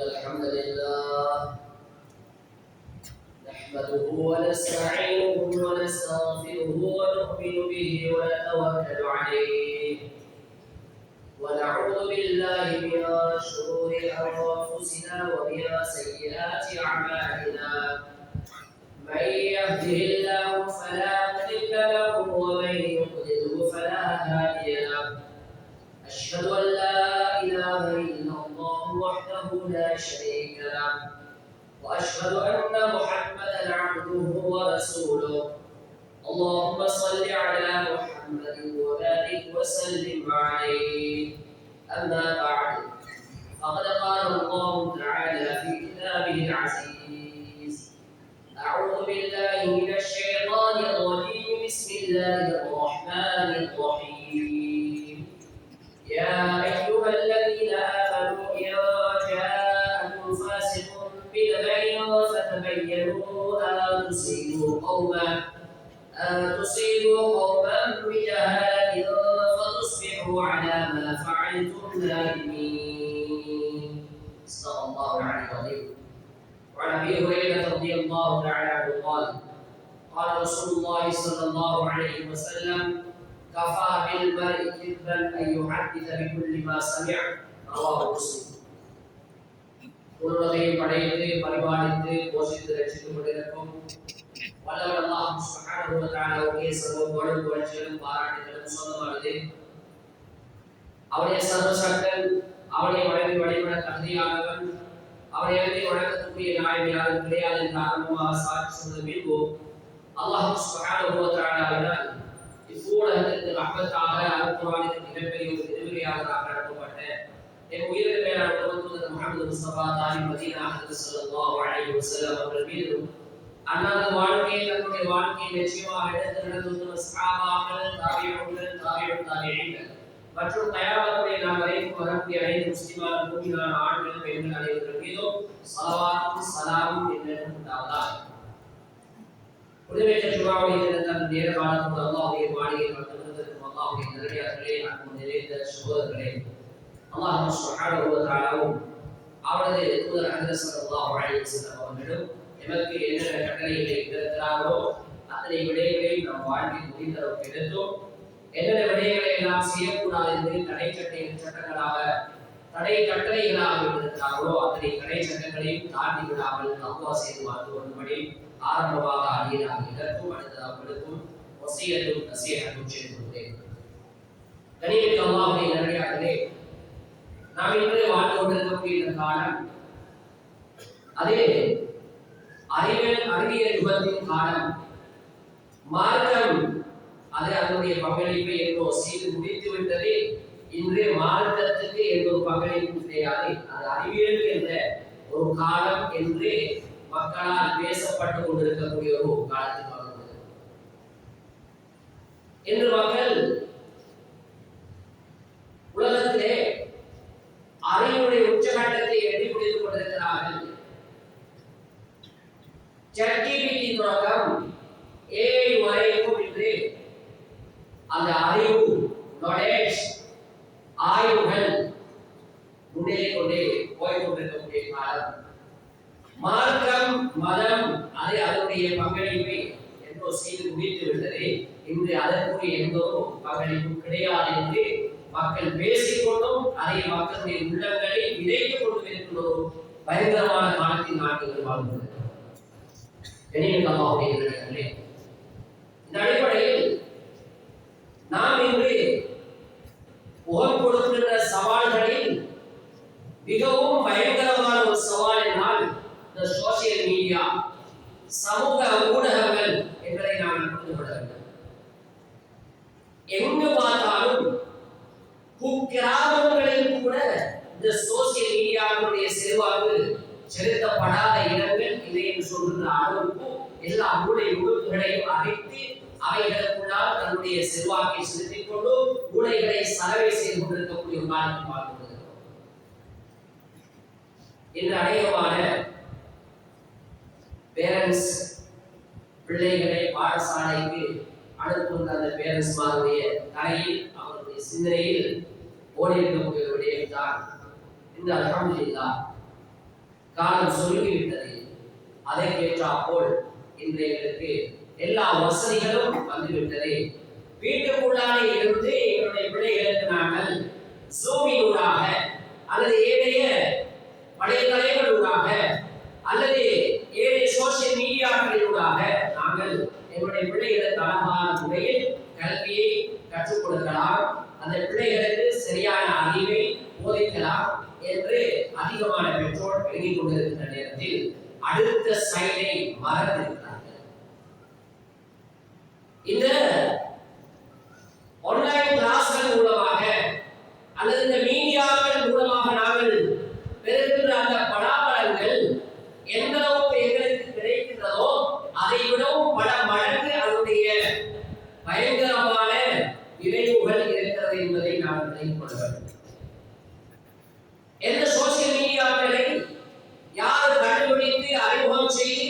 الحمد لله نحمده ونستعينه ونستغفره ونؤمن به ونتوكل عليه ونعوذ بالله من شرور أنفسنا ومن سيئات أعمالنا من يهده الله فلا مضل له ومن يضلل فلا هادي له أشهد أن لا إله إلا الله وحده لا شريك له وأشهد أن محمدا عبده ورسوله اللهم صل على محمد وبارك وسلم عليه أما بعد فقد قال الله تعالى في كتابه العزيز أعوذ بالله من الشيطان الرجيم بسم الله الرحمن الرحيم يا أيها الذين آمنوا إن جاءكم فاسق بنبأ فتبينوا أن تصيبوا قوما بجهالة فتصبحوا على ما فعلتم نادمين صدق الله العظيم. وعن أبي هريرة رضي الله تعالى عنه قال رسول الله صلى الله عليه وسلم كفى بالمرء كذبا أن يحدث بكل ما سمع رواه مسلم. உலகையும் படைத்து பரிபாலித்து போஷித்து ரட்சித்துக் கொண்டிருக்கும் வல்லவர் அல்லாஹ் சுப்ஹானஹு வ தஆலாவுக்கே சர்வ புகழும் புகழ்ச்சியும் பாராட்டுகளும் சொந்தமானது. அவருடைய சர்வசக்தன், அவனை வணங்கி வழிபட தகுதியானவன், அவனை அன்றி வணக்கத்துக்குரிய நாயன் யாரும் கிடையாது என்று ஆரம்பமாக சாட்சி சொன்னது பின்பு அல்லாஹ் சுப்ஹானஹு வ தஆலாவினால் இப்பூலகத்திற்கு ரஹ்மத்தாக அருள்குர்ஆனுக்கு மிகப்பெரிய ஒரு திருவிளையாடலாக நடத்தப்பட்ட என் உயிரின் மேலான தூதர் முஹம்மது முஸ்தபா தாரி மதீனா ஹஜ்ரத் ஸல்லல்லாஹு அலைஹி வஸல்லம் அவர்கள் மீதும் அன்னாரது வாழ்க்கையை தன்னுடைய வாழ்க்கையை நிச்சயமாக எடுத்து நடத்தும் சஹாபாக்கள், தாபிஊன்கள், தாபிஈன்கள் மற்றும் கயாமத்துடைய நாள் வரைக்கும் வரக்கூடிய அனைத்து முஸ்லிமான மூமினான ஆண்கள் பெண்கள் அனைவர்கள் மீதும் ஸலவாத்தும் ஸலாமும் என்றும் உண்டாவதாக. புனிதமிக்க ஜும்ஆவுடைய இந்த நேர காலத்தில் அல்லாஹ்வுடைய மாளிகையில் வந்திருக்கும் அல்லாஹ்வுடைய நல்லடியார்களே, அன்பு நிறைந்த சகோதரர்களே, அல்லாஹ் சுப்ஹானஹு வ தஆலாவும் அவரது தூதர் ஹஜ்ரத் ஸல்லல்லாஹு அலைஹி வஸல்லம் அவர்களும் எமக்கு என்னென்ன கட்டளைகளை இருக்கிறாரோ அத்தனை விடயங்களையும் நம் வாழ்வில் முடிந்தளவுக்கு எடுத்தோம். என்னென்ன விடயங்களை எல்லாம் செய்யக்கூடாது என்று தடை சட்டங்களாக தடை கட்டளைகளாக இருக்கிறார்களோ அத்தனை தடை சட்டங்களையும் தாண்டி விடாமல் தக்வா செய்து வாழ்ந்து கொள்ளும்படி ஆரம்பமாக அடியேனாக இதற்கும் அடுத்ததாகவும் வசியத்தும் நசீஹத்தும் செய்து கொள்கிறேன். கனிமிக்க அல்லாஹ்வுடைய நல்லடியார்களே, நாம் இன்று வாழ்ந்து கொண்டிருக்கக்கூடிய இந்த காலம் அதே அறிவியல் யுகத்தின் காலம். மார்க்கம் அது அதனுடைய பங்களிப்பை என்னோ செய்து முடித்து விட்டது. இன்று மார்க்கத்துக்கு எந்த ஒரு பங்களிப்பும் கிடையாது. அது அறிவியல் என்ற ஒரு காலம் என்று மக்களால் பேசப்பட்டு கொண்டிருக்கக்கூடிய ஒரு காலத்தில் வாழ்ந்தது. இன்று மக்கள் உலகத்திலே அறிவுடைய உச்சகட்டத்தை எட்டி பிடித்துக் கொண்டிருக்கிறார்கள். ChatGPT தொடக்கம் AI வரைக்கும் இன்று அந்த அறிவு, knowledge, ஆய்வுகள் முன்னேறி கொண்டே போய் கொண்டிருக்கக்கூடிய காலம். மார்க்கம், மதம் அது அதனுடைய பங்களிப்பை எந்தோ செய்து முடித்து விட்டது. இன்று அதற்குரிய எந்த ஒரு பங்களிப்பும் கிடையாது என்று மக்கள் பேசிக்கொண்டும் அதை மக்களுடைய உள்ளங்களில் விதைத்துக் கொண்டு இருக்கின்ற ஒரு பயங்கரமான காலத்தின் நாட்கள் வாழ்ந்தது. இந்த அடிப்படையில் நாம் இன்று முகம் கொடுக்கின்ற சவால்களில் மிகவும் பயங்கரமான ஒரு சவால் என்றால் இந்த சோசியல் மீடியா, சமூக ஊடகங்கள் என்பதை நாம் புரிந்து கொள்ள வேண்டும். எங்கு பார்த்தாலும் குக்கிராமங்களில் கூட இந்த சோசியல் மீடியாவுடைய செல்வாக்கு செலுத்தப்படாத இடங்கள் இல்லை என்று சொல்கின்ற அளவுக்கு எல்லா மூளை உறுப்புகளையும் அழைத்து அவைகளுக்குள்ளால் தன்னுடைய செல்வாக்கை செலுத்திக் கொண்டு மூளைகளை சலவை செய்து கொண்டிருக்கக்கூடிய ஒரு காலத்தை பார்த்து கொண்டிருக்கிறோம். இன்று அநேகமான பேரண்ட்ஸ் பிள்ளைகளை பாடசாலைக்கு அனுப்புகின்ற அந்த பேரண்ட்ஸ் மாருடைய தலையில் அவருடைய சிந்தனையில் ஓடி இருக்கக்கூடிய விடயம் தான் இந்த அல்ஹம்துலில்லாஹ் காலம் சுருங்கிவிட்டது. அதற்கேற்றாற்போல் இன்றைக்கு எல்லா வசதிகளும் வந்துவிட்டது. வீட்டுக்குள்ளாலே இருந்து எங்களுடைய பிள்ளைகளுக்கு நாங்கள் ஜூமினூடாக அல்லது ஏனைய வலைதளங்களூடாக அல்லது ஏனைய சோசியல் மீடியாக்களிலூடாக நாங்கள் எங்களுடைய பிள்ளைகளுக்கு அழகான முறையில் கல்வியை கற்றுக் கொடுக்கலாம், அந்த பிள்ளைகளுக்கு சரியான அறிவை போதிக்கலாம் என்று அதிகமான பெற்றோர் எண்ணிக் கொண்டிருக்கிற நேரத்தில் அடுத்த செயலை மறந்திருக்கிறார்கள். இந்த ஆன்லைன் கிளாஸ்கள் மூலமாக அல்லது இந்த மீடியாக்கள் மூலமாக நாங்கள் பெறுகின்ற அந்த பலாபலங்கள் எந்த அளவுக்கு எங்களுக்கு கிடைக்கின்றதோ அதை விடவும் பல மடங்கு அதனுடைய பயங்கரமான விளைவுகள் இருக்கிறது என்பதை நாம் நினைத்துக் கொள்ள வேண்டும். எந்த சோசியல் மீடியாக்களை யார் கண்டுபிடித்து அறிமுகம் செய்து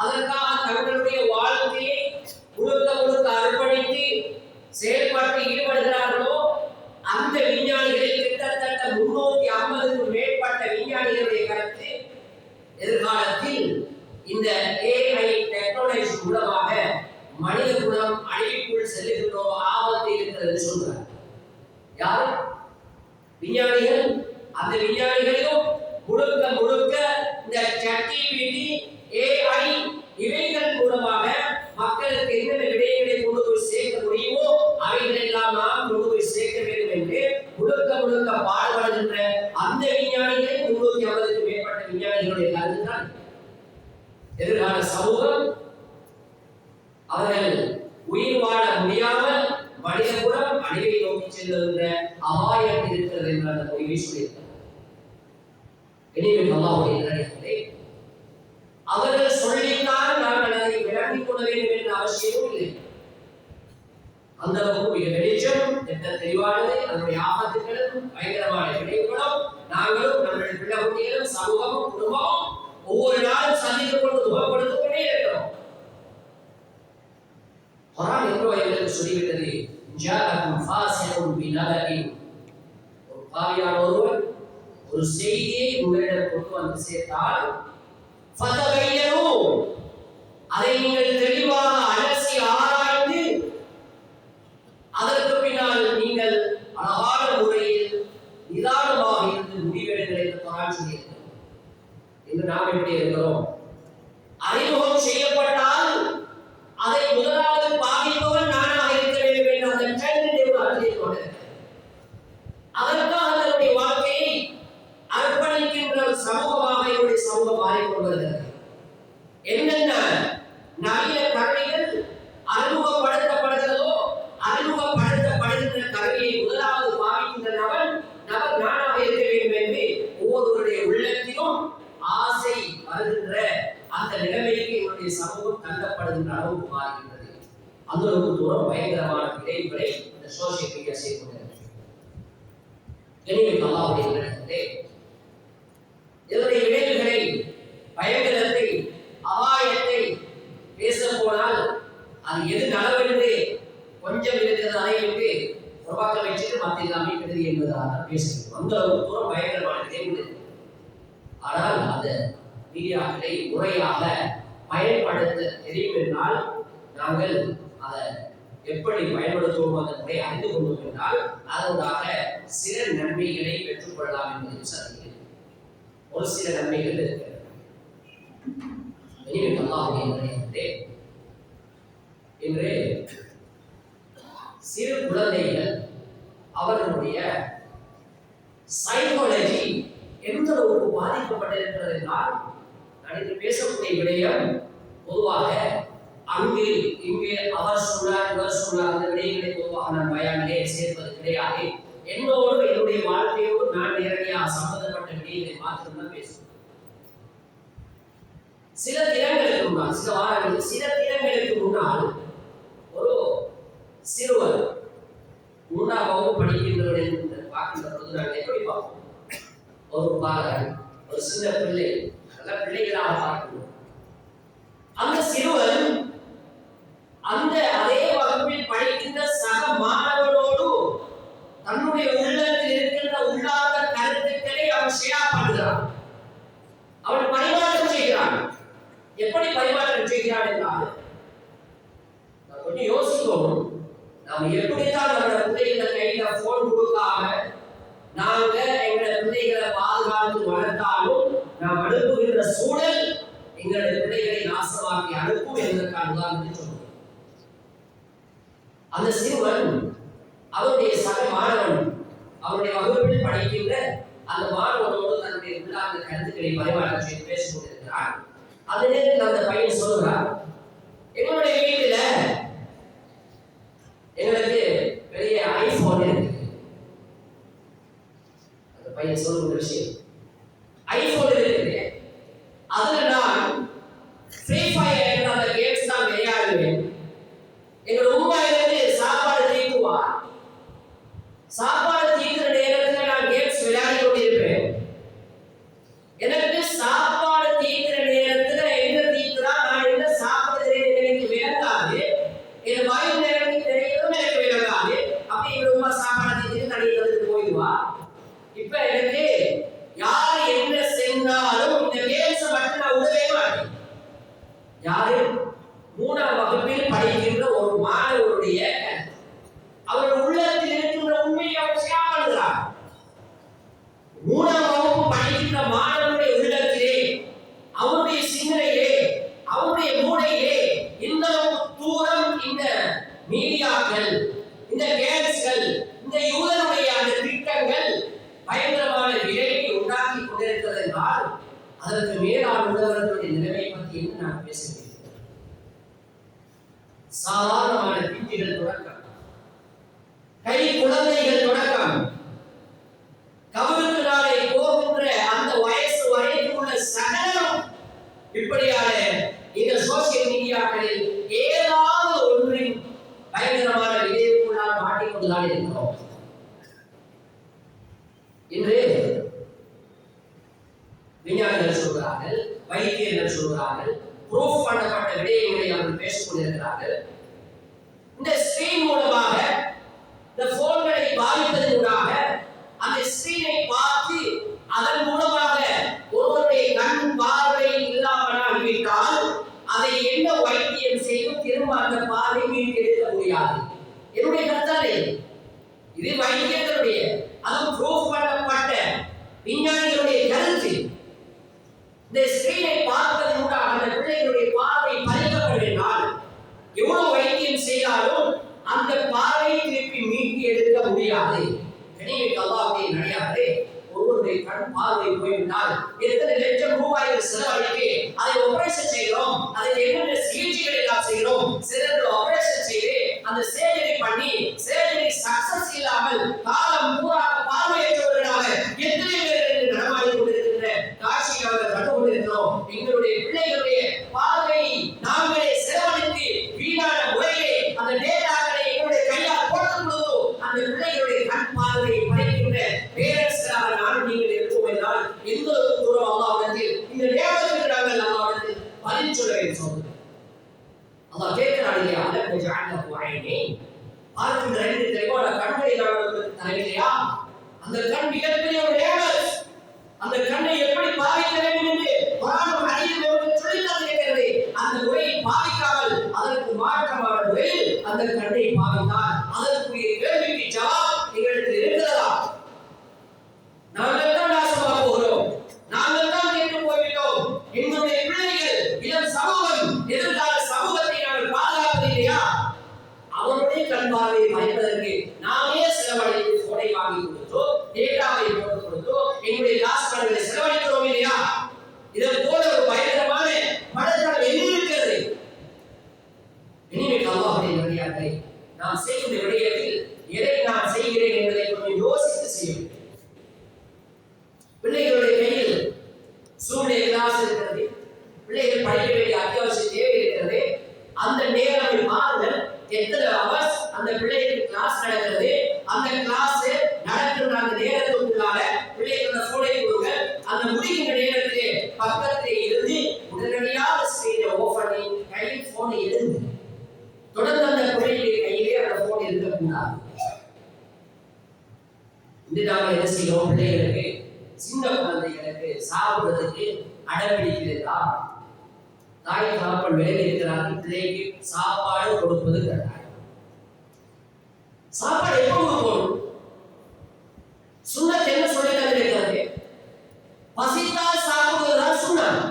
அதற்காக தங்களுடைய வாழ்க்கையை முழுக்க அர்ப்பணித்து செயல்பாட்டில் ஈடுபடுகிறார்களோ அந்த விஞ்ஞானிகளை கிட்டத்தட்ட 350க்கும் மேற்பட்ட விஞ்ஞானிகளுடைய கருத்து எதிர்காலத்தில் இந்த AI டெக்னாலஜி மூலமாக மனித குலம் அழிவுக்குள் செல்லுகின்ற ஆபத்து இருக்கிறது சொல்றார். யார்? விஞ்ஞானிகள். அந்த விஞ்ஞானிகளும் முழுக்க இந்த ChatGPT, AI இவைகள் மூலமாக மக்களுக்கு என்னென்ன விடயங்களை கொண்டு போய் சேர்க்க முடியுமோ அவைகள் எல்லாம் நாம் கொண்டு போய் சேர்க்க வேண்டும் என்று முழுக்க பாடுபடுகின்ற அந்த விஞ்ஞானிகளை 350க்கும் மேற்பட்ட விஞ்ஞானிகளுடைய கருத்துதான் எதிர்கால சமூகம் அவர்கள் உயிர் வாழ முடியாமல் மனித குலம் அழிவை நோக்கி செல்லுகின்ற அபாயம் இருக்கிறது என்ற அந்த முடிவை சொல்லியிருக்கிறார். எனவே அல்லாஹ்வுடைய நல்லடியார்களே, அவர்கள் சொல்லித்தான் நாங்கள் அதை விளங்கிக் கொள்ள வேண்டும் என்ற அவசியமும் இல்லை. அந்த அளவுக்கு மிக வெளிச்சம் தெளிவானது. அதனுடைய ஆபத்துகளும் பயங்கரமான விளைவுகளும் நாங்களும் நம்முடைய பிள்ளை குட்டிகளும் சமூகமும் குடும்பமும் ஒவ்வொரு நாளும் சந்தித்துக் கொண்டு துவப்படுத்திக் கொண்டே இருக்கிறோம். குர்ஆன் எவ்வளவு எங்களுக்கு சொல்லிவிட்டது, ஜாஅக்கும் ஃபாஸிகுன் பினபஇன், ஒரு பாவியான ஒருவன் ஒரு செய்தியை உங்களிடம் கொண்டு வந்து சேர்த்தால் ஃபதபையனு, அதை நீங்கள் தெளிவாக அலசி ஆராய்ந்து அதற்கு பின்னால் நீங்கள் அழகான முறையில் நிதானமாக இருந்து முடிவெடுங்கள் என்று குர்ஆன் சொல்லியிருக்கிறது. இன்று நாம் எப்படி இருக்கிறோம்? அறிமுகம் செய்யப்பட்டால் அதை முதலாவது பாதிப்பவன் நானாக இருக்க வேண்டும் என்ற அந்த ட்ரெண்ட் அறிவித்துக் கொண்டிருக்கிறது. அதற்காக தன்னுடைய வாழ்க்கையை அர்ப்பணிக்கின்ற சமூகமாக என்னுடைய சமூகம் மாறிக்கொண்டிருக்கிறது. என்னென்ன நவீன கருவிகள் அறிமுகப்படுத்தப்படுகிறதோ அறிமுகப்படுத்தப்படுகின்ற கருவியை முதலாவது பாவிக்கின்ற நபர் நானாக இருக்க வேண்டும் என்று ஒவ்வொருவருடைய உள்ளத்திலும் ஆசை வருகின்ற அந்த நிலைமைக்கு என்னுடைய சமூகம் தள்ளப்படுகின்ற அளவுக்கு மாறுகின்றது. அந்த அளவுக்கு தூரம் பயங்கரமான விளைவுகளை இந்த சோசியல் மீடியா செய்து கொண்டிருக்கிறது. எனவே அல்லாஹ்வுடைய நல்லடியார்களே, இதனுடைய விளைவுகளை, பயங்கரத்தை, அபாயத்தை பேச போனால் அது எது நலவென்று கொஞ்சம் இருக்கிறது அதை விட்டு ஒரு பக்கம் வச்சுட்டு மற்ற எல்லாமே கெடுதி என்பதாக பேசுகிறோம். அந்த அளவுக்கு தூரம் பயங்கரமான விளைவு. ஆனால் அந்த மீடியாக்களை முறையாக பயன்படுத்த தெரியும் என்றால் நாங்கள் அதை எப்படி பயன்படுத்துவோம் அந்த முறை அறிந்து கொள்வோம் என்றால் அதற்காக சில நன்மைகளை பெற்றுக்கொள்ளலாம் என்பதையும் சரி, ஒரு சில நன்மைகள் இருக்கிறது. இன்று சிறு குழந்தைகள் அவர்களுடைய சைக்காலஜி எந்த அளவுக்கு பாதிக்கப்பட்டிருக்கிறது என்றால், நான் இன்று பேசக்கூடிய விடயம் பொதுவாக அங்கு இங்கு அவர் சொல்றார் இவர் சொல்றார் அந்த விடயங்களை பொதுவாக நான் பயானிலே சேர்ப்பது கிடையாது. என்னோடு என்னுடைய வாழ்க்கையோடு நான் நேரடியாக சம்பந்தப்பட்ட விடயங்களை மாத்திரம்தான் பேசுவேன். சில தினங்களுக்கு முன்னால், சில வாரங்களுக்கு, சில தினங்களுக்கு முன்னால் ஒரு சிறுவர் 3ஆம் வகுப்பு படிக்கின்றவர்கள் பார்க்கின்ற பொழுது நாங்கள் எப்படி பார்ப்போம்? ஒரு பாலகன், ஒரு சின்ன பிள்ளை, நல்ல பிள்ளைகளாக பார்க்கிறோம். அந்த சிறுவன் அந்த அதே வகுப்பில் படிக்கின்ற சக மாணவர்களோடு தன்னுடைய உள்ளத்தில் இருக்கின்ற உள்ளார்ந்த கருத்துக்களை அவன் ஷேர் பண்ணுகிறான். அவன் பரிமாற்றம் செய்கிறான். எப்படி பரிமாற்றம் செய்கிறான் என்றால் கொஞ்சம் யோசிக்கணும். நாம் எப்படித்தான் நம்மளோட பிள்ளைகளை கையில போன் கொடுக்காம நாங்க எங்களோட பிள்ளைகளை பாதுகாத்து வளர்த்தாலும் நாம் அனுப்புகின்ற சூழல் எங்களுடைய பிள்ளைகளை நாசமாக்கி அனுப்பும் என்பதற்கான உதாரணத்தை சொல்லுவோம். அந்த சிறுவன் அவருடைய சக மாணவன் அவருடைய வகுப்பில் படிக்கின்ற அந்த மாணவனோடு தன்னுடைய உள்ளார்ந்த கருத்துக்களை பரிமாற்றம் செய்து பேசிக் கொண்டிருக்கிறார். அந்த நேரத்தில் அந்த பையன் சொல்கிறார், எங்களுடைய வீட்டில எங்களுக்கு பெரிய ஐபோன் இருக்கு. அந்த பையன் சொல்லுற விஷயம் ஐபோன் இருக்குது. அதுல நான் ஃப்ரீ ஃபயர் என்ற அந்த கேம்ஸ் தான் விளையாடுவேன். எங்களோட உண்மையிலிருந்து சாப்பாடு தீக்குவா. சாப்பாடு தீக்கிற நேரத்தில் நான் கேம்ஸ் விளையாடி கொண்டிருப்பேன். எனக்கு சாப்பாடு தீக்கிற நேரத்தில் எங்க தீக்குறா நான் என்ன சாப்பிடுகிறேன் எனக்கு விளங்காது. என் வாயு நேரம் தெரியும் எனக்கு விளங்காது. அப்படி எங்க உமா சாப்பாடு தீக்கிட்டு தண்ணி வந்து போயிடுவா. இப்ப எனக்கு யார் என்ன செஞ்சாலும் இந்த கேம்ஸ் மட்டும் நான் விடவே மாட்டேன். யாரு 3ஆம் வகுப்பில் படிக்கின்ற ஒரு மாணவருடைய அவருடைய உள்ளத்தில் இருக்கின்ற உண்மையை அவர் ஷேர் பண்ணுகிறார். 3ஆம் வகுப்பு படிக்கின்ற மாணவருடைய உள்ளத்திலே அவருடைய சிந்தனையிலே அவருடைய மூளையிலே இந்த தூரம் இந்த மீடியாக்கள் இந்த கேம்ஸ்கள் இந்த யூதனுடைய அந்த திட்டங்கள் பயங்கரமான விளைவை உண்டாக்கி கொண்டிருக்கிறது என்றால் அதற்கு மேலான உள்ளவர்களுடைய நிலைமை பற்றி என்ன நான் பேசுகிறேன். சாதாரணமான பிஞ்சுகள் தொடக்கம், கை குழந்தைகள் தொடக்கம், கவருக்கு நாளை போகின்ற அந்த வயசு வரைக்கும் உள்ள சகலம் இப்படியான இந்த சோசியல் மீடியாக்களில் ஏதாவது ஒன்றின் பயங்கரமான விளைவுக்குள்ளால் மாட்டிக்கொண்டுதான் இருக்கிறோம். இன்று விஞ்ஞானிகள் சொல்கிறார்கள், வைத்தியர்கள் சொல்கிறார்கள், ப்ரூஃப் பண்ணப்பட்ட விடயங்களை அவர்கள் பேசிக் கொண்டிருக்கிறார்கள். இந்த ஸ்கிரீன் மூலமாக இந்த போன்களை பாதிப்பதற்காக அந்த ஸ்கிரீனை பார்த்து அதன் மூலமாக ஒருவருடைய கண் பார்வை இல்லாமல் ஆகிவிட்டால் அதை என்ன வைத்தியம் செய்தும் திரும்ப அந்த பார்வை மீட்டெடுக்க முடியாது. என்னுடைய கருத்தாலே இது வைத்தியர்களுடைய அது ப்ரூஃப் பண்ணப்பட்ட விஞ்ஞானிகளுடைய கருத்து. இந்த ஸ்கிரீனை பார்ப்பதன் மூலம் அந்த பிள்ளைகளுடைய பார்வை பறிக்கப்பட்டால் எவ்வளவு வைத்தியம் செய்தாலும் அந்த பார்வையை திருப்பி மீட்டி எடுக்க முடியாது. எனவே அல்லாஹ்வுடைய நடிகாரே ஒருவருடைய கண் பார்வை போய்விட்டால் எத்தனை லட்சம் ரூபாய்கள் செலவழித்து அதை ஆபரேஷன் செய்கிறோம், அதை என்னென்ன சிகிச்சைகள் எல்லாம் செய்கிறோம். சிலர் ஆபரேஷன் செய்து அந்த சர்ஜரி பண்ணி சர்ஜரி சக்சஸ் இல்லாமல் காலம் பூரா பார்வையற்றவர்களாக எத்தனை பேர் நடமாடி கொண்டிருக்கின்ற காட்சியை அவர்கள் கண்டு கொண்டிருக்கிறோம். எங்களுடைய பிள்ளைகளுடைய பார்வை நாங்களே செலவழித்து வீணான முறையிலே அந்த டேட்டாக்களை எங்களுடைய கையால் போட்டுக் கொடுத்து அந்த பிள்ளைகளுடைய கண் பார்வையை பறிக்கின்ற பேரண்ட்ஸ்களாக நானும் நீங்கள் இருப்போம் என்றால் எந்த ஒரு தூரம் அல்லாஹ்விடத்தில் இந்த நேரத்துக்கு நாங்கள் அல்லாஹ்விடத்தில் பதில் சொல்ல வேண்டும். அல்லாஹ் கேட்கிறான் இல்லையா, அல்லது ஜஅலஹு ஐனி, பார்க்கின்ற ரெண்டு தெளிவான கண்களை நாங்கள் தரவில்லையா? அந்த கண் மிகப்பெரிய ஒரு நேமத். அந்த கண்ணை எப்படி பாவிக்க வேண்டும் என்று குர்ஆனும் ஹதீஸும் நமக்கு சொல்லித் தந்திருக்கிறது. அந்த முறையை பாவிக்காமல் அதற்கு மாற்றமான முறையில் அந்த கண்ணை பாவித்தால் அதற்குரிய கேள்விக்கு ஜவாப் எங்களுக்கு இருக்கிறதா? நாங்கள் தான் நாசமாக போகிறோம், நாங்கள் தான் கெட்டு போய்விட்டோம். எங்களுடைய பிள்ளைகள் இளம் சமூகம் எதிர்கால சமூகத்தை நாங்கள் பாதுகாப்பது இல்லையா? அவருடைய கண் பார்வையை மறைப்பதற்கு நாமே செலவழித்து போனை வாங்கி கொடுத்தோ டேட்டாவை போட்டு கொடுத்தோ எங்களுடைய காசு பணங்களை செலவழிக்கிறோம் இல்லையா? இதை போல ஒரு பயங்கரமான மனதளவு என்ன இருக்கிறது? இனிமேல் அல்லாஹ்வுடைய நடிகாரே நாம் செய்கின்ற விடயத்தில் எதை நான் செய்கிறேன் என்பதை கொஞ்சம் யோசித்து செய்ய வேண்டும். பிள்ளைகளுடைய கையில் சூழ்நிலை கிளாஸ் இருக்கிறது, பிள்ளைகள் படிக்க வேண்டிய அத்தியாவசிய தேவை இருக்கிறது. அந்த நேரம் மாறுதல் எத்தனை ஹவர்ஸ் அந்த பிள்ளைகளுக்கு கிளாஸ் நடக்கிறது, அந்த கிளாஸ் நடக்கிற அந்த நேரத்துக்குள்ளால பிள்ளைகளோட போனை கொடுங்க. அந்த முடிகின்ற நேரத்திலே பக்கத்திலே இருந்து உடனடியாக ஸ்கிரீனை ஆஃப் பண்ணி கையில் போனை எடுங்க. தொடர்ந்து அந்த பிள்ளைகளுடைய கையிலே அந்த போன் இருக்கக்கூடாது. இது நாங்கள் என்ன செய்யறோம்? பிள்ளைகளுக்கு சின்ன குழந்தைகளுக்கு சாப்பிடுறதுக்கு அடம்பிடிக்கிறதா தாய் தகப்பன் விலகி இருக்கிறார்கள். பிள்ளைக்கு சாப்பாடு கொடுப்பது கட்டாயம். சாப்பாடு எப்போ கொடுக்கணும்? சுன்னத் என்ன சொல்லி தந்திருக்கிறது? பசித்தால் சாப்பிடுவதுதான் சுன்னத்.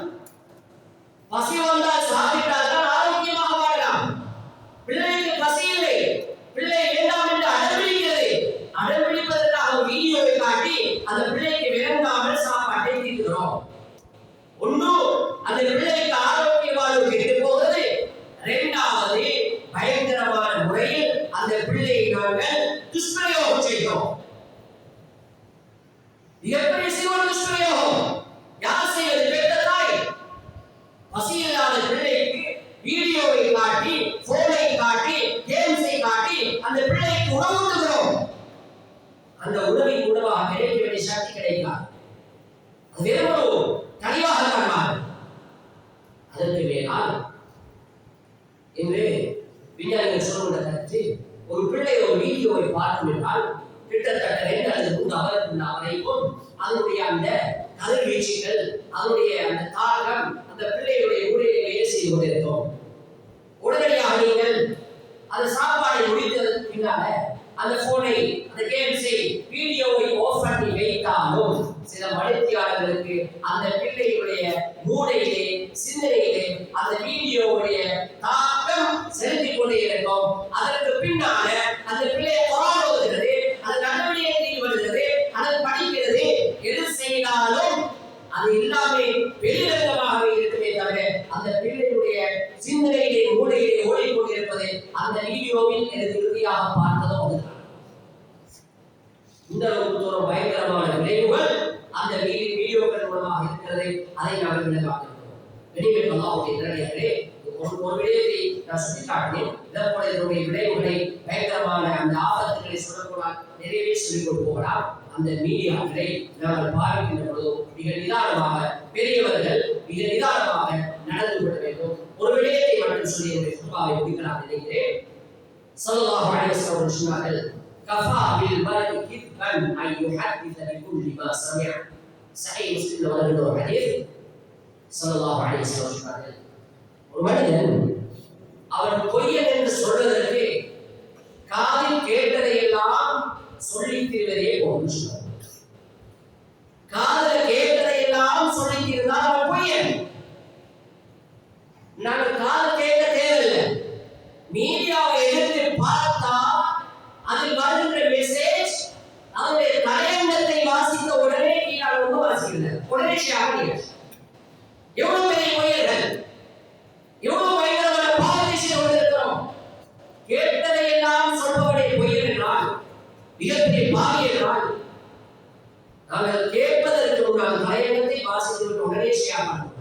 பசி வந்தால் சாப்பிட்டால் தான் ஆரோக்கியமாக வாழலாம். பிள்ளைக்கு பசி இல்லை, பிள்ளை வேண்டாம் என்று அடம்பிடிக்கிறது. அடம்பிடிப்பதற்காக வீடியோவை காட்டி அந்த பிள்ளைக்கு விளங்காமல் சாப்பாட்டை தீர்க்கிறோம். ஒன்று, அந்த பிள்ளைக்கு ஆரோக்கிய வாழ்வு கெட்டு போகிறது. இரண்டாவது, பயங்கரமான முறையில் அந்த பிள்ளையை நாங்கள் துஷ்பிரயோகம் செய்கிறோம். எப்படி செய்வோம் துஷ்பிரயோகம்? யார் செய்வது? பெற்ற தாய். பசியில்லாத பிள்ளைக்கு வீடியோவை காட்டி, போனை காட்டி, கேம்ஸை காட்டி அந்த பிள்ளைக்கு உணவூட்டுகிறோம். அந்த உணவின் உணவாக கிடைக்க வேண்டிய சக்தி கிடைக்காது. அது வெறும் கனிவாக காண்பார். அதற்கு மேலால் இன்று விஞ்ஞானிகள் சொல்லுகிற கருத்து, ஒரு பிள்ளை ஒரு வீடியோவை பார்க்கும் என்றால் கிட்டத்தட்ட 2 அல்லது 3 அவருக்கு வரைக்கும் அதனுடைய அந்த கதிர்வீச்சுகள், அதனுடைய அந்த தாக்கம் அந்த பிள்ளையுடைய உடலில் வேலை செய்து கொண்டிருக்கும். உடனடியாக நீங்கள் அந்த சாப்பாடை முடித்ததற்கு பின்னால அந்த போனை, அந்த கேம்ஸை, வீடியோவை ஆஃப் பண்ணி வைத்தாலும் சில மணித்தியாளர்களுக்கு அந்த பிள்ளையுடைய மூளையிலே, சிந்தனையிலே அந்த வீடியோவுடைய தாக்கம் செலுத்திக் கொண்டே இருக்கும். அதற்கு பின்னால அந்த பிள்ளையை போராடுகிறது, அது நல்லபடியாக ஈடுபடுகிறது, அதை படிக்கிறது. எது செய்தாலும் அது எல்லாமே வெளிரங்கமாகவே இருக்குமே தவிர அந்த பிள்ளையுடைய சிந்தனையிலே, மூளையிலே ஓடிக்கொண்டிருப்பது அந்த வீடியோவில் எனக்கு இறுதியாக பார்த்ததோ அதுதான். இந்த அளவுக்கு பயங்கரமான விளைவுகள் அந்த வீடியோக்கள் மூலமாக இருக்கிறது. அதை நாங்கள் விளக்காகிறோம். வெளியில் அல்லாஹ்வுடைய நேரடியாகவே ஒரு விடயத்தை நான் சுட்டிக்காட்டினேன். இதற்கோட இதனுடைய விளைவுகளை, பயங்கரமான அந்த ஆபத்துகளை சொல்லக்கூடாது, நிறையவே சொல்லிக் கொண்டு போகலாம். அந்த மீடியாக்களை நாங்கள் பார்க்கின்ற பொழுது மிக நிதானமாக, பெரியவர்கள் மிக நிதானமாக நடந்து கொள்ள வேண்டும். ஒரு விடயத்தை மட்டும் சொல்லி என்னுடைய சுபாவை முடிக்கலாம் நினைக்கிறேன். ஸல்லல்லாஹு அலைஹி வஸல்லம் சொன்னார்கள், கஃபா பில் மர்இ கித்பன் அன் யுஹத்திஸ பிகுல்லி மா சமிஅ. சஹீஹ் முஸ்லிம்ல வருகிற ஒரு ஹதீஸ். ஸல்லல்லாஹு அலைஹி வஸல்லம் சொன்னார்கள், ஒரு மனிதன் அவன் பொய்யன் என்று சொல்வதற்கு காதில் கேட்டதை எல்லாம் சொல்லித் தீர்வதே போன்று சொன்னார். காதில் கேட்டதை எல்லாம் சொல்லித் தீர்ந்தால் அவன் பொய்யன். நாங்கள் காதில் கேட்க தேவையில்லை. மீடியாவை எடுத்து பார்த்தா அதில் வருகின்ற மெசேஜ், அதனுடைய தலையங்கத்தை வாசித்த உடனே நீங்கள் ஒன்று வாசிக்கிறீர்கள், உடனே ஷேர் பண்ணுங்கள். எவ்வளவு பெரிய பொய்யர்கள், எவ்வளவு பயங்கரமான பாவத்தை செய்து கொண்டிருக்கிறோம். கேட்டதை எல்லாம் சொல்பவரை பொய்யர் என்றால், மிகப்பெரிய பாவி என்றால், நாங்கள் கேட்பதற்கு முன்னால் தலையங்கத்தை வாசித்து உடனே ஷேர் பண்ணுவோம்.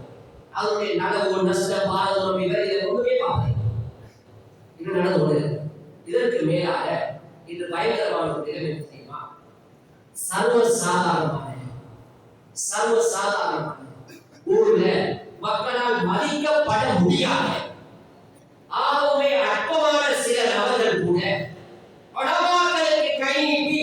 அதனுடைய நலவு, நஷ்டம், பாரதம் இவர் இதை ஒன்றுமே பார்ப்பேன். இது நடந்து கொண்டிருக்கிறது. இதற்கு மேலாக இன்று பயங்கரமான ஒரு நிலைமை தெரியுமா? சர்வசாதாரணமான ஊர்ல மக்களால் மதிக்கப்பட முடியாத, ஆகவே அற்பமான சில நபர்கள் கூட பணமாக்களுக்கு கை நீட்டி,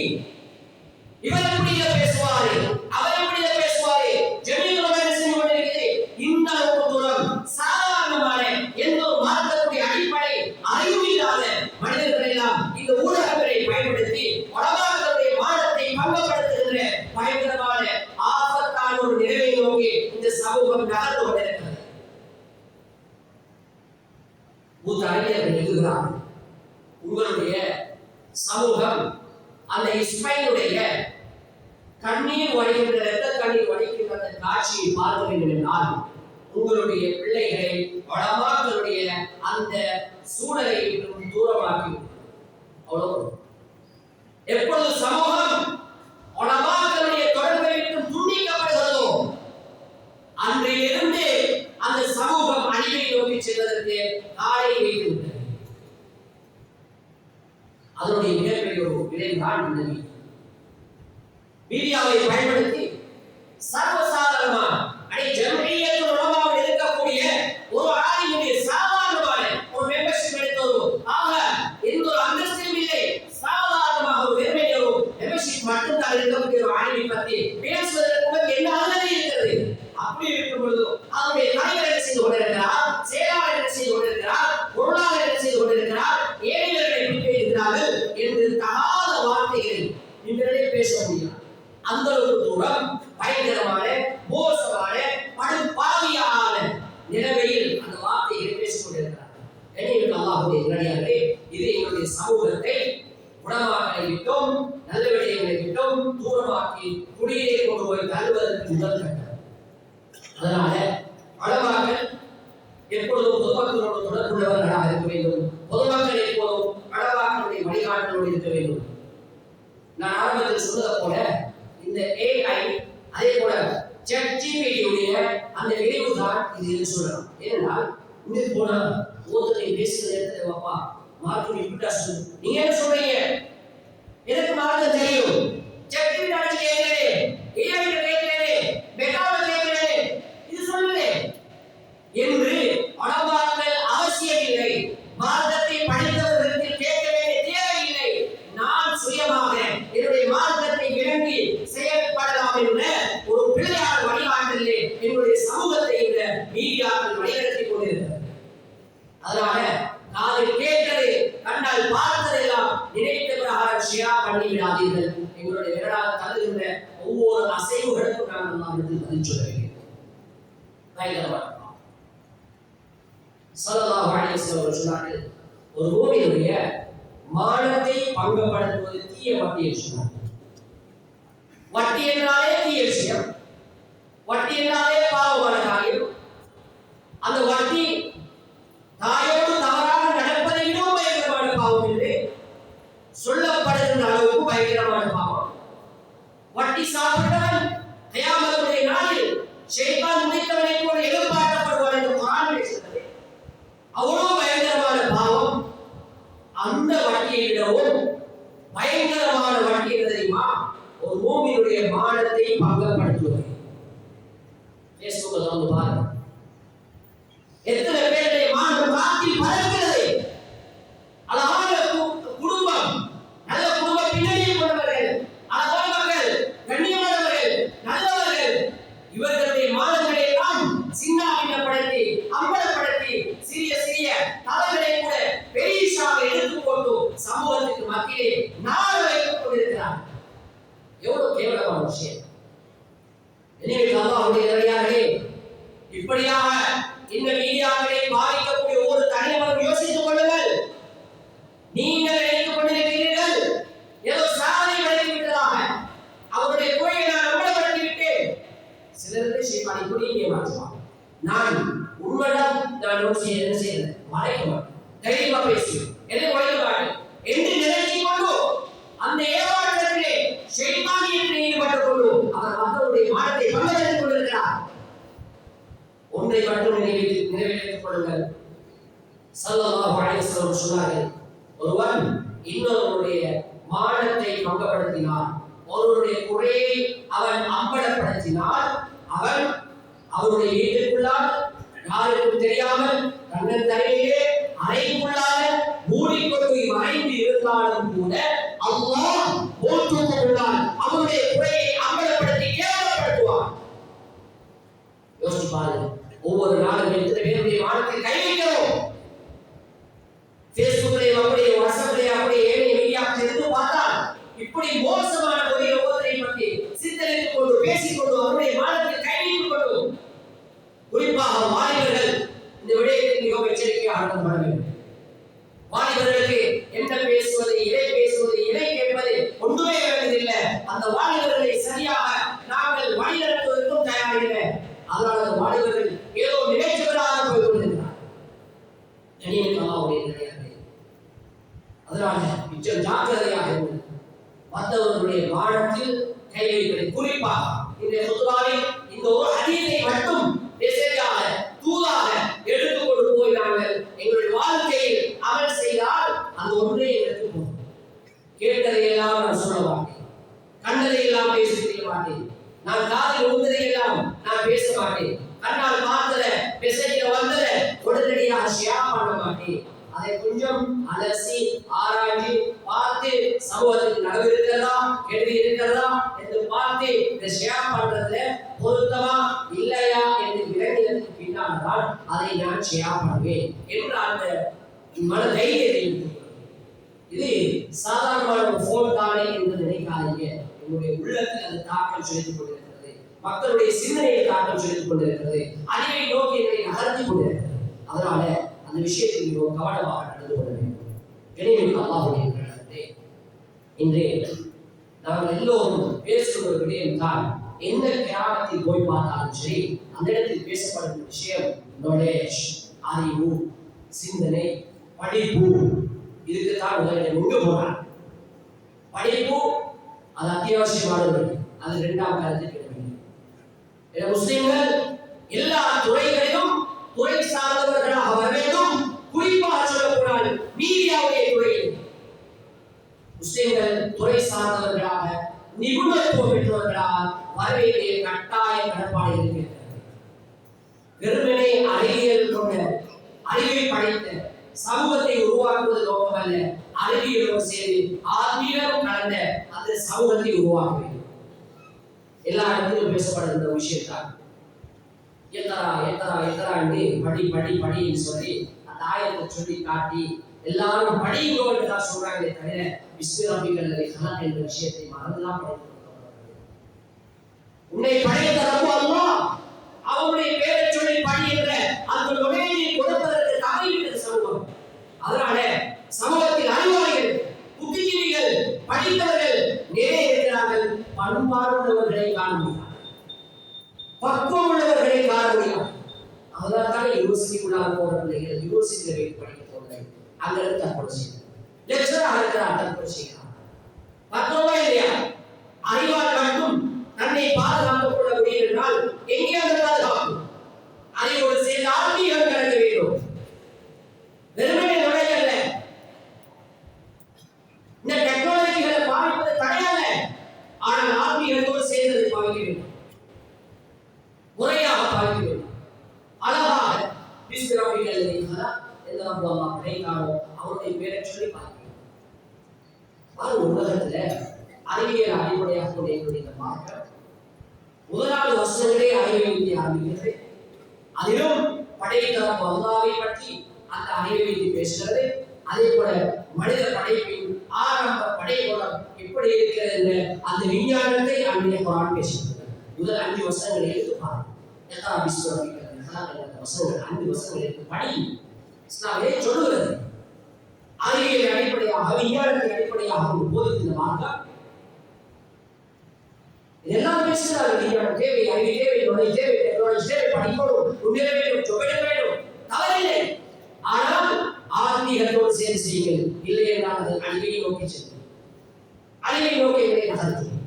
இவர் எப்படி பேசுவாரு, அவர் எப்படி பேசுவாரு, ஜமீன் செஞ்சு கொண்டிருக்கிறது. இந்த அளவுக்கு தூரம் சாதாரணமான எந்த ஒரு மார்க்கத்துடைய அடிப்படை அறிவு இல்லாத மனிதர்கள் எல்லாம் இந்த ஊடகங்களை பயன்படுத்தி பணமாக்களுடைய மானத்தை பங்கப்படுத்துகின்ற பயங்கரமான ஆபத்தான ஒரு நிலையை நோக்கி இந்த சமூகம் நகர்ந்து கொண்டிருக்கிறது. அறிஞர்கள் எழுதுகிறார்கள், உங்களுடைய சமூகம் அந்த இஸ்மாயிலுடைய கண்ணீர் வடிகின்ற, இரத்த கண்ணீர் வடிக்கின்ற அந்த காட்சியை பார்க்க வேண்டும் என்றால் உங்களுடைய பிள்ளைகளை வளமாக்களுடைய அந்த சூழலை தூரமாக்கி. அவ்வளவு. எப்பொழுது சமூகம் வளமாக்களுடைய தொடர்பை விட்டு துண்டிக்கப்படுகிறதோ அன்றிலிருந்து அந்த சமூகம் அழிவை நோக்கி செல்வதற்கு காலை வைத்து அதனுடைய மிகப்பெரிய ஒரு விளைவுதான் இந்த மீடியாவை பயன்படுத்தி சர்வசாதாரணமா ஜம்இய்யத்துல் உலமாவில் இருக்கக்கூடிய ஒரு ஆலிமுடைய சாதாரணமான ஒரு மெம்பர்ஷிப் எடுத்தோம். ஆக எந்த ஒரு அந்தஸ்தும் இல்லை, சாதாரணமாக ஒரு வெறுமையான மெம்பர்ஷிப் மட்டும் சமூகத்தால் இருக்கக்கூடிய ஒரு ஆளுமை பற்றி பேசுவதற்கு என்ன அனுமதி இருக்கிறது? அப்படி இருக்கும் பொழுது அவருடைய தலைவர் என்ன செய்து கொண்டிருக்கிறார், செயலாளர் என்ன செய்து கொண்டிருக்கிறார், பொருளாளர் என்ன செய்து கொண்டிருக்கிறார், ஏழைகளை எப்படி இருக்கிறார்கள் என்று தகாத வார்த்தைகளை இன்றைய பேச முடியாது. அந்த ஒரு தூரம் பயங்கரமான மோசமான படுபாவியான நிலைமையில் அந்த வார்த்தைகளை பேசிக் கொண்டிருக்கிறார். அல்லாஹ்வுடைய நல்லடியார்களே, இது எங்களுடைய சமூகத்தை குணமாக்கலை விட்டும் நல்ல விடயங்களை விட்டும் தூரமாக்கி குடியிலே கொண்டு போய் தள்ளுவதற்கு முதல் கட்டம். அதனால உலமாக்கள் எப்பொழுதும் பொதுமக்களோடு தொடர்புள்ளவர்களாக இருக்க வேண்டும். பொதுமக்கள் எப்போதும் உலமாக்களுடைய வழிகாட்டலோடு இருக்க வேண்டும். நான் ஆரம்பத்தில் சொன்னதை போல இந்த AI அதே போல ChatGPT அந்த விளைவு தான் இது என்று சொல்லலாம். ஏனென்றால் இங்கு போனா ஒருத்தரை பேசுகிற நேரத்தில் வாப்பா மார்க்கு இப்படி சொல்லு, நீங்க என்ன சொல்றீங்க, எனக்கு மார்க்கு தெரியும், ChatGPT கேட்கிறேன், AI கேட்கிறேன், மெட்டாவை கேட்கிறேன், இது சொல்லுங்க என்று உலமாக்கள் அவசியமில்லை. மார்க்கத்தை படித்தவர்களுக்கு கேட்க வேண்டிய தேவையில்லை. நான் சுயமாக என்னுடைய மார்க்கத்தை விளங்கி செயல்படலாம் என்ற ஒரு பிள்ளையான வழிகாட்டலே என்னுடைய சமூகத்தை இந்த மீடியாக்கள் வழிநடத்தி கொண்டிருக்கிறது. அதனால காதில் கேட்டது கண்ணால் பார்த்ததெல்லாம் நினைத்த பிரகாரம் ஷேர் பண்ணி விடாதீர்கள். எங்களுடைய விரலால் தள்ளுகின்ற ஒவ்வொரு அசைவுகளுக்கும் நாம் பதில் சொல்ல வேண்டும். ஸல்லல்லாஹு அலைஹி வஸல்லம் சொன்னார்கள், ஒரு மூமினுடைய மானத்தை பங்கப்படுத்துவது தீய வட்டி என்று சொன்னார். வட்டி என்றாலே தீய விஷயம், வட்டி என்றாலே பாவமான காரியம். அந்த வட்டி தாயோடு தவறாக நடப்பதை விடவும் பயங்கரமான பாவம் என்று சொல்லப்படுகின்ற அளவுக்கு பயங்கரமான பாவம். வட்டி சாப்பிட்டவன் கியாமத்துடைய நாளில் ஷைத்தான் முடித்தவனை போல எதிர்பார்க்கப்படுவான் என்று குர்ஆன் பேசுகிறது. அவ்வளவு பயங்கரமான பாவம். அந்த வட்டியை விடவும் பயங்கரமான வட்டி என்ன தெரியுமா? ஒரு மூமினுடைய மானத்தை பங்கப்படுத்துவது. பேசுவதை வந்து பாருங்க, எத்தனை பேருடைய மானம் காத்தில் பறக்கிறது. அழகான குடும்பம், நல்ல குடும்ப பின்னணியை கொண்டவர்கள், அழகான மக்கள், கண்ணியமானவர்கள், நல்லவர்கள், இவர்களுடைய மானங்களை எல்லாம் சின்னாபின்னப்படுத்தி அம்பலப்படுத்தி சிறிய சிறிய தவறுகளை கூட பெரிசாக எடுத்துக்கொண்டு சமூகத்துக்கு மத்தியிலே நாடு வைத்துக் கொண்டிருக்கிறார். எவ்வளவு கேவலமான விஷயம். எனவே அல்லாஹ்வுடைய நல்லடியார்களே, இப்படியாக இந்த மீடியாக்களை பாதிக்கக்கூடிய ஒவ்வொரு தனிநபரும் யோசித்துக் கொள்ளுங்கள். நீங்கள் நினைத்துக் கொண்டிருக்கிறீர்கள் ஏதோ சாதனை படைத்து விட்டதாக, அவருடைய குறையை நான் அம்பலப்படுத்தி விட்டேன். சிலருக்கு ஷைத்தான் இப்படி இங்கே மாற்றுவான். நான் உண்மைதான், நான் என்ன செய்யறேன், மறைக்க மாட்டேன், தைரியமா பேசுவேன், என்னை உழைக்க மாட்டேன் என்று நினைத்துக் கொண்டு அந்த ஏமாற்றத்திலே ஷைத்தானியத்தில் ஈடுபட்டுக் கொண்டு அவர் மக்களுடைய மானத்தை பங்கெடுத்துக் கொண்டிருக்கிறார். ஒன்றை மட்டும் நிறைவேற்றிக் கொள்ளுங்கள். ஸல்லல்லாஹு அலைஹி வஸல்லம் சொன்னார்கள், ஒருவன் இன்னொருவருடைய மானத்தை பங்கப்படுத்தினான், ஒருவருடைய குறையை அவன் அம்பலப்படுத்தினால், அவன் அவருடைய வீட்டுக்குள்ளால் யாருக்கும் தெரியாமல் கண்ணன் தரையிலே அறைக்குள்ளாக மூடிக்கொண்டு மறைந்து இருந்தாலும் கூட அல்லாஹ் போற்றுவதற்குள்ளால் அவருடைய குறையை அம்பலப்படுத்தி கேவலப்படுத்துவான். யோசிச்சு பாருங்க, ஒவ்வொரு நாளும் எத்தனை பேருடைய மானத்தை கை வைக்கிறோம். பேஸ்புக்லையும் அப்படியே, வாட்ஸ்அப்லையும் அப்படியே, ஏனைய மீடியாக்கள் எடுத்து பார்த்தால் இப்படி மோசமான ஒரு ஒவ்வொருவரை பற்றி சித்தரித்துக் கொண்டு பேசிக்கொண்டு அவருடைய மானத்தை கை வைத்துக் கொண்டு, குறிப்பாக வாலிபர்கள் இந்த விடயத்தில் மிகவும் எச்சரிக்கையாக நடந்துகொள்ள வேண்டும். வாலிபர்களுக்கு என்ன பேசுவது, எதை கேட்பது ஒன்றுமே வேண்டியதில்லை. அந்த வாலிபர்களை சரியாக நாங்கள் வழிநடத்துவதற்கும் தயாரில்லை. அதனால அந்த வாலிபர்கள் ஏதோ நினைச்சவராக போய் கொண்டிருக்கிறார். அதனால மிச்சம் ஜாக்கிரதையாக இருந்தது. மற்றவர்களுடைய வாழத்தில் கை வைப்பதை குறிப்பாக இந்த சுத்துவாவில் இந்த ஒரு ஹதீஸை மட்டும் மெசேஜாக தூதாக எடுத்துக்கொண்டு போய் நாங்கள் எங்களுடைய வாழ்க்கையில் அமல் செய்தால் அந்த ஒன்றே எங்களுக்கு போதும். கேட்டதையெல்லாம் நான் சொல்ல மாட்டேன், கண்டதையெல்லாம் பேச தெரிய மாட்டேன், நான் காதில் விழுந்ததையெல்லாம் நான் பேச மாட்டேன், கண்ணால் பார்த்தத மெசேஜில் வந்தத உடனடியாக ஷேர் பண்ண மாட்டேன். அதை கொஞ்சம் அலசி ஆராய்ச்சி பார்த்து சமூகத்தில் நடவு இருக்கிறதா கேள்வி இருக்கிறதா என்று பார்த்து இதை ஷேர் பண்றதுல பொருத்தமா இல்லையா என்று விளங்கியதற்கு பின்னால் தான் அதை நான் ஷேர் பண்ணுவேன் என்று அந்த மன தைரியத்தை. இது சாதாரணமான ஒரு போன் தானே என்று நினைக்காதீங்க. என்னுடைய உள்ளத்தில் அது தாக்கம் செலுத்திக் கொண்டிருக்கிறது, மக்களுடைய சிந்தனையை தாக்கம் செலுத்திக் கொண்டிருக்கிறது, அறிவை நோக்கி என்னை நகர்த்தி கொண்டிருக்கிறது. அதனால அந்த விஷயத்தில் மிகவும் கவனமாக நடந்து கொள்ள வேண்டும். எனவே அல்லாஹ்வுடைய நல்லதே, இன்று நாங்கள் எல்லோரும் பேசுகிற ஒரு விடயம் தான், எந்த கிராமத்தில் போய் பார்த்தாலும் சரி அந்த இடத்தில் பேசப்படும் விஷயம் நாலேஜ், அறிவு, சிந்தனை, படிப்பு. இதுக்குத்தான் முதலிடம் எங்க போறாங்க. படிப்பு அது அத்தியாவசியமானது, அது இரண்டாம் காலத்துக்கு இடமில்லை. முஸ்லிம்கள் எல்லா துறைகளிலும் துறை சார்ந்தவர்களாக வர வேண்டும். குறிப்பாக சொல்லக்கூடாது மீடியாவுடைய துறையில் முஸ்லிம்கள் துறை சார்ந்தவர்களாக நிபுணத்துவம் பெற்றவர்களாக வர வேண்டிய கட்டாய கடப்பாடு இருக்கிறது. வெறுமனே அறிவியல் கொண்ட அறிவை படைத்த சமூகத்தை உருவாக்குவது நோக்கமல்ல, அறிவியலோடு சேர்ந்து ஆன்மீகம் கலந்த அந்த சமூகத்தை உருவாக்க வேண்டும். எல்லா இடத்திலும் பேசப்படுகின்ற விஷயத்தான் எத்தரா எத்தரா எத்தரா என்று படி படி படின்னு சொல்லி அந்த ஆயத்தை சொல்லி காட்டி எல்லாரும் படிங்கோ என்று தான் சொல்றாங்களே தவிர விஸ்வ ரப்பிகளை கணக்கு என்ற விஷயத்தை மறந்துதான் படித்து உன்னை படைத்த ரப்பு அல்லாஹ் அவனுடைய பேரை சொல்லி படி என்ற அந்த நுழையை கொடுப்பதற்கு தவறிவிட்டது சமூகம். அதனால சமூகத்தில் அறிவாளிகள், புத்திஜீவிகள், படித்தவர்கள் நிறைய இருக்கிறார்கள். பண்பாடுள்ளவர்களை காண முடியாது, பக்குவம் உள்ளவர்களை காண முடியாது. அதனால தான் யூனிவர்சிட்டிக்குள்ளாக போற பிள்ளைகள் யூனிவர்சிட்டியில் போய் படிக்க போகிறார்கள். அங்க இருந்து தற்கொலை செய்யணும், லெக்சராக இருக்கிறார் தற்கொலை செய்யலாம். பக்குவமா இல்லையா? அறிவால் மட்டும் தன்னை பாதுகாத்துக் கொள்ள முடியும் என்றால் எங்கே அந்த பாதுகாப்பு? அறிவோடு சேர்ந்து ஆன்மீகம் கலக்க வேண்டும். வெறுமனே நுழையல்ல, இந்த டெக்னாலஜிகளை பாவிப்பது தடையல்ல, ஆனால் ஆன்மீகத்தோடு சேர்ந்ததை பாவிக்க வேண்டும், முறையாக பாவிக்க வேண்டும். அழகாக விஸ்வரப்பிகள் எந்த படைத்தாரோ அவருடைய பேரை சொல்லி பாவிக்க வேண்டும். உலகத்துல அறிவியல் அடிப்படையாக கொண்ட மார்க்கம் முதலாவது வருஷங்களே அறிவை வைத்து ஆரம்பிக்கிறது. அதிலும் படைத்தரப்பு அல்லாஹ்வை பற்றி அந்த அறிவை வைத்து பேசுகிறது. அதே போல மனித படைப்பின் ஆரம்ப படைப்புலம் எப்படி இருக்கிறது என்ற அந்த விஞ்ஞானத்தை அன்றைய குர்ஆன் பேசுகிறது. முதல் 5 வருஷங்களை எடுத்து பாருங்க. எத்தனை விஸ்வரப்பிகள் வசனங்கள் 5 வருஷங்களை எடுத்து படி. இஸ்லாமே சொல்லுகிறது அறிவியலை அடிப்படையாக விஞ்ஞானத்தை அடிப்படையாக போதித்த மார்க்கம். இதெல்லாம் பேசுகிறார்கள். விஞ்ஞானம் தேவை, அறிவு தேவை, நுழைவு தேவை, டெக்னாலஜி தேவை, படிக்கணும், முன்னேற வேண்டும், தொகையிட வேண்டும், தவறில்லை. ஆனால் ஆன்மீகத்தோடு சேர்ந்து செய்யுங்கள். இல்லை என்றால் அது அழிவை நோக்கி செல்லும், அழிவை நோக்கி என்னை நகர்த்தும்,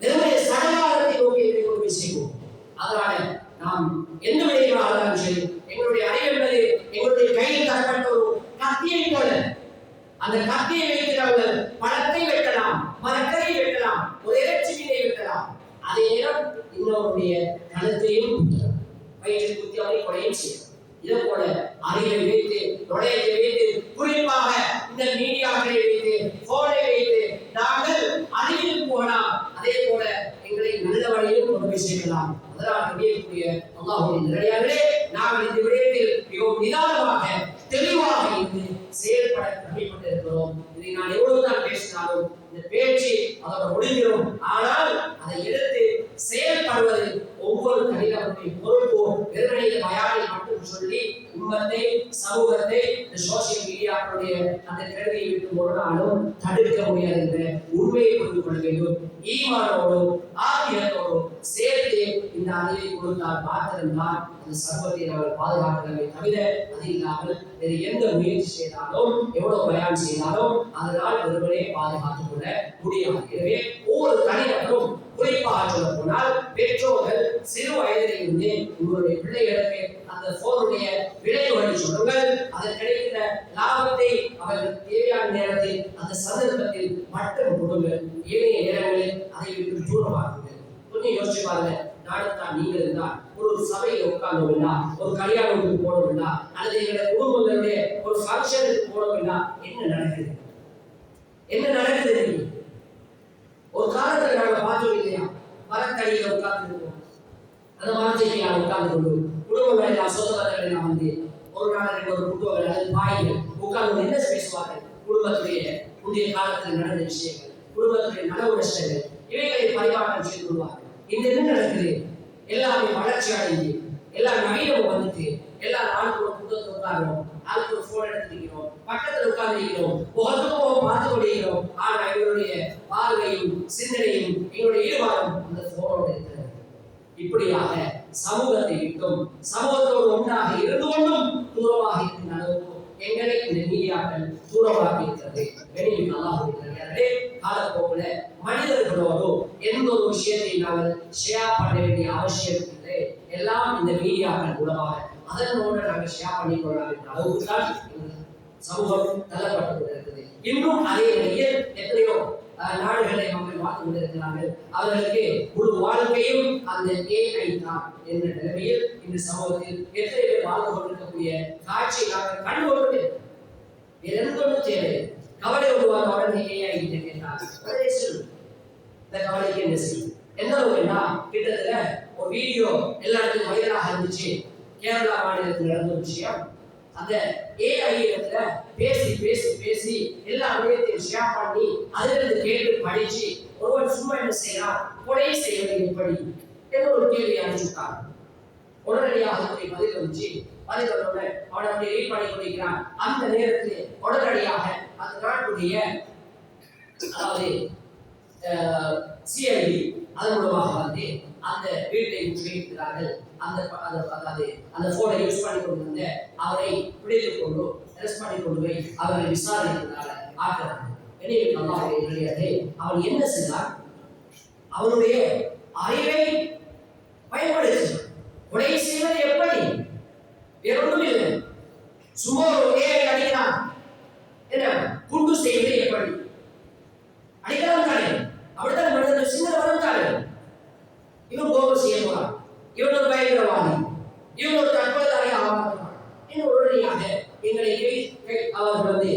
வெறுமனே சடகாரத்தை நோக்கி என்னை கொண்டு போய் செய்வோம். அதனால நாம் எந்த விடயமாக இருந்தாலும் சரி, எங்களுடைய அறிவு என்பது எங்களுடைய கையில் தரப்பட்ட ஒரு கத்தியை போல. அந்த கத்தியை வைத்து நாங்கள் பழத்தை வெட்டலாம், மரக்கரை வெட்டலாம், ஒரு இறைச்சி மீனை வெட்டலாம். அதே நேரம் இன்னொருடைய கழுத்தையும் குத்தலாம், வயிற்றில் குத்தி அவரை கொலையும் செய்யலாம். இதே போல அறிவை வைத்து, நுழையத்தை வைத்து, குறிப்பாக இந்த மீடியாக்களை வைத்து, போனை வைத்து நாங்கள் அறிவில் போகலாம். அதே போல எங்களை நல்ல வழியிலும் கொண்டு போய் சேர்க்கலாம். அதனால் நம்பியக்கூடிய அல்லாஹ்வுடைய நல்லடியார்களே, நாங்கள் இந்த விடயத்தில் மிகவும் நிதானமாக தெளிவாக இருந்து செயல்பட கடமைப்பட்டிருக்கிறோம். இதை நான் எவ்வளவுதான் பேசினாலும் இந்த பேச்சு அதோட முடிஞ்சிடும். ஆனால் அதை எடுத்து செயல்படுவது ஒவ்வொரு தனிநபருடைய பொறுப்பு. வெறுமனே பயானை மட்டும் சொல்லி உம்மத்தை, சமூகத்தை இந்த சோசியல் மீடியாக்களுடைய அந்த கேள்வியை விட்டு போனாலும் தடுக்க முடியாது என்ற உண்மையை புரிந்து கொள்ள வேண்டும். ஈமானோடும் ஆத்மீகத்தோடும் சேர்த்து இந்த அறிவை கொடுத்தால் மாத்திரம்தான் அந்த சமூகத்தை நாங்கள் பாதுகாக்கவே தவிர அது இல்லாமல் வேறு எந்த முயற்சி செய்தாலும் எவ்வளவு பயான் செய்தாலும் அதனால் வெறுமனே பாதுகாத்துக் கொள்ள முடியாது. எனவே ஒவ்வொரு தனிநபரும், குறிப்பாக சொல்ல போனால் பெற்றோர்கள் சிறு வயதிலிருந்து உங்களுடைய பிள்ளைகளுக்கு அந்த போனுடைய விளைவுகளை சொல்லுங்கள். அதில் கிடைக்கிற லாபத்தை அவர்கள் தேவையான நேரத்தில் அந்த சந்தர்ப்பத்தில் மட்டும் கொடுங்கள். ஏனைய நேரங்களில் அதை விட்டு தூரமாக்குங்கள். கொஞ்சம் யோசிச்சு பாருங்க. நானும் தான் நீங்கள் தான் ஒரு சபையில் உட்கார்ந்தோம்னா, ஒரு கல்யாணத்துக்கு போனோம்னா, அல்லது எங்களுடைய குடும்பங்களுடைய ஒரு ஃபங்க்ஷனுக்கு போனோம்னா என்ன நடக்குது? என்ன நடக்குது? ஒரு காலத்துல நாங்க பார்த்தோம் இல்லையா, மரத்தடியில உட்கார்ந்து இருக்கோம். அந்த மரத்தடியில உட்கார்ந்து கொண்டு குடும்பங்கள் எல்லாம் சொந்தங்கள் எல்லாம் வந்து ஒரு நாள் ஒரு குடும்பங்கள் அல்லது பாய்கள் உட்கார்ந்து என்ன பேசுவார்கள்? குடும்பத்துடைய முந்தைய காலத்தில் நடந்த விஷயங்கள், குடும்பத்துடைய நலவு நஷ்டங்கள், இவைகளை பரிமாற்றம் செய்து கொள்வார்கள். இந்த என்ன நடக்குது? எல்லாமே வளர்ச்சி அடைஞ்சு எல்லா நவீனமும் வந்துட்டு எல்லா நாளுக்கு ஒரு புத்தகத்தை உட்கார்றோம், ஆளுக்கு ஒரு போன் எடுத்துக்கிறோம், பக்கத்தில் உட்கார்ந்துக்கிறோம், முகத்துக்கும் பார்த்து கொண்டிருக்கிறோம். ஆனா எங்களுடைய பார்வையும் சிந்தனையும் எங்களுடைய ஈடுபாடும் அந்த போனோடு இருக்கிறது. இப்படியாக சமூகத்தை விட்டும் சமூகத்தோடு ஒன்றாக இருந்து கொண்டும் தூரமாக இருக்கின்ற அளவுக்கு எங்களை இந்த மீடியாக்கள் தூரமாக இருக்கிறது. வெளியில் அல்லாஹ்வுடைய காலப்போக்குல மனிதர்களோடு எந்த ஒரு விஷயத்தை நாங்கள் ஷேர் பண்ண வேண்டிய அவசியம் இல்லை. எல்லாம் இந்த மீடியாக்கள் மூலமாக அதனோடு நாங்கள் ஷேர் பண்ணிக்கொள்ளலாம் என்ற அளவுக்கு தான் சமூகம் தள்ளப்பட்டு கொண்டிருக்கிறது. இன்னும் அதே நிலையில் எத்தனையோ நாடுகளை மக்கள் வாழ்ந்து கொண்டிருக்கிறார்கள். அவர்களுக்கு முழு வாழ்க்கையும் அந்த AI தான் என்ற நிலைமையில் இந்த சமூகத்தில் எத்தனை பேர் வாழ்ந்து கொண்டிருக்கக்கூடிய காட்சியை நாங்கள் கண்டு கொண்டு எந்த தேவை கவலை உருவாக உடனே AI கிட்ட கேட்டால் உடனே சொல்லு. இந்த கவலைக்கு என்ன செய்யும்? எந்த அளவுக்குன்னா கிட்டத்தட்ட ஒரு வீடியோ எல்லா இடத்துக்கும் வைரலாக இருந்துச்சு. கேரளா மாநிலத்தில் நடந்த விஷயம். அந்த AI இடத்துல பேசி பேசி பேசி எல்லா விடயத்தையும் ஷேர் பண்ணி அதிலிருந்து கேட்டு படிச்சு ஒருவன் சும்மா என்ன செய்யறான்? கொலை செய்வது எப்படி என்ற ஒரு கேள்வியை அனுப்பிச்சுட்டான். உடனடியாக அதுக்கு பதில் வந்துச்சு. பதில் வந்தோட அவனை அப்படி ரீட் பண்ணி கொண்டிருக்கிறான். அந்த நேரத்தில் உடனடியாக அந்த நாட்டுடைய அதாவது CID அதன் மூலமாக வந்து அந்த வீட்டை முற்றுகையிட்டார்கள். அந்த போனை யூஸ் பண்ணி கொண்டிருந்த அவரை பிடித்துக் கொண்டு அரெஸ்ட் பண்ணி கொண்டு போய் அவரை விசாரணைக்கு ஆக்குறாங்க. அவன் என்ன செய்தார்? அவனுடைய அறிவை பயன்படுத்தி கொலை செய்வது எப்படி? வேறொன்றும் இல்லை. சும்மா ஒரு AI அடிக்கிறான். என்ன குண்டு செய்வது எப்படி? அடிக்கலாம் தானே? அப்படித்தான் மனிதன் சின்ன வரும் தானே? இவன் கோபம் செய்ய போறான், இவன் ஒரு பயங்கரவாதி, இவன் ஒரு தற்கொலைதாரி ஆவார்கள். இன்னும் உடனடியாக எங்களை அவர்கள் வந்து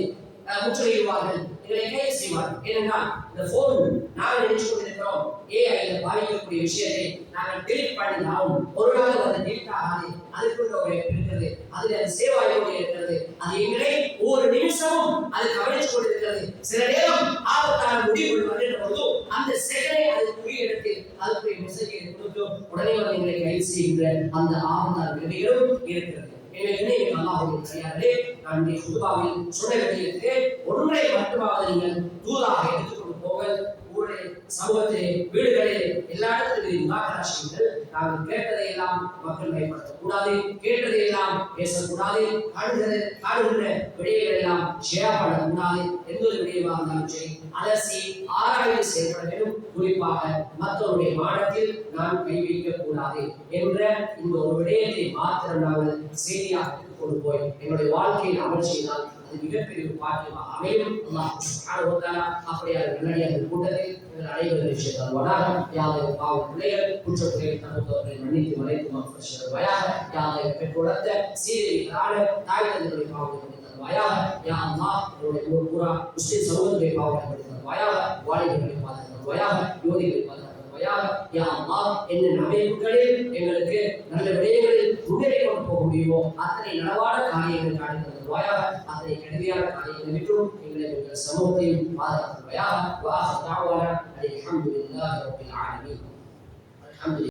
முற்றுகையிடுவார்கள், எங்களை கைது செய்வார்கள். ஏனென்றால் இந்த போன் நாங்கள் நினைச்சு கொண்டிருக்கிறோம் AI பாதிக்கக்கூடிய விஷயத்தை நாங்கள் டெலிட் பண்ணினாலும் ஒரு நாள் அது டெலிட் ஆகாது. அதுக்குள்ள ஒரு இருக்கிறது, அதுல அது சேவ் ஆகிக்கொண்டே இருக்கிறது. அது எங்களை ஒவ்வொரு நிமிஷமும் அது கவனிச்சு கொண்டிருக்கிறது. சில நேரம் ஆபத்தான முடிவுகள் வருகின்ற பொழுது அந்த செகண்டை அது குறியெடுத்து அதுக்குரிய மெசேஜை கொடுத்து உடனே வந்து எங்களை கைது செய்கின்ற அந்த ஆபத்தான நிலைகளும் இருக்கிறது. எனவே அல்லாஹ்வுடைய நான் குர்ஆனில் சொன்ன விடயத்திலே ஒன்றை மட்டுமாவது நீங்கள் தூதாக எடுத்துக்கொண்டு போங்கள். ஊரில் சமூகத்திலே வீடுகளில் எல்லா இடத்திலும் மாற்றாசிகள் நாங்கள் கேட்டதை எல்லாம் மக்கள் பயன்படுத்தக்கூடாது, கேட்டதை எல்லாம் பேசக்கூடாது, காடுகின்ற விடயங்கள் எல்லாம் ஷேர் பண்ணக்கூடாது. எந்த ஒரு விடயமாக இருந்தாலும் சரி அலசி ஆராய்ச்சி செய்யப்பட வேண்டும். குறிப்பாக மற்றவருடைய மானத்தில் நான் கை வைக்கக் கூடாது என்ற இந்த ஒரு விடயத்தை மாத்திரம் நாங்கள் செய்தியாக கொண்டு போய் என்னுடைய வாழ்க்கையில் அமல் செய்தால் அது மிகப்பெரிய ஒரு பாக்கியமாக அமையும். அல்லாஹ் சுப்ஹானஹு வ தஆலா அப்படியே நல்லடியார்கள் கூட்டத்தில் அனைவரும் விஷயத்தால் வடாக யாரை பாவ பிள்ளைகள் குற்றக்குறைகள் தகுந்தவர்களை மன்னித்து மறைத்து மக்கள் வயாக யாரை பெற்றோடத்த சீரியர்களான தாய் தந்தைகளை பாவங்களை வயாக யா அல்லாஹ் என்னுடைய பூரா முஸ்லிம் சமூகத்தை பாவங்களை வயாக வாலிபர்களை பாதுகாத்து வயாக யோதிகளை பாதுகாத்து வயாக யா அல்லாஹ் என்ன அமைப்புகளில் எங்களுக்கு நல்ல விடயங்களில் முன்னேறி கொண்டு போக முடியுமோ அத்தனை நலவான காரியங்களை காண்கிறது வயாக அத்தனை கடுமையான காரியங்களை விட்டும் எங்களை சமூகத்தையும் பாதுகாத்து வயாக வாஹ் தாவானா அல்ஹம்துலில்லாஹி ரப்பில் ஆலமீன்.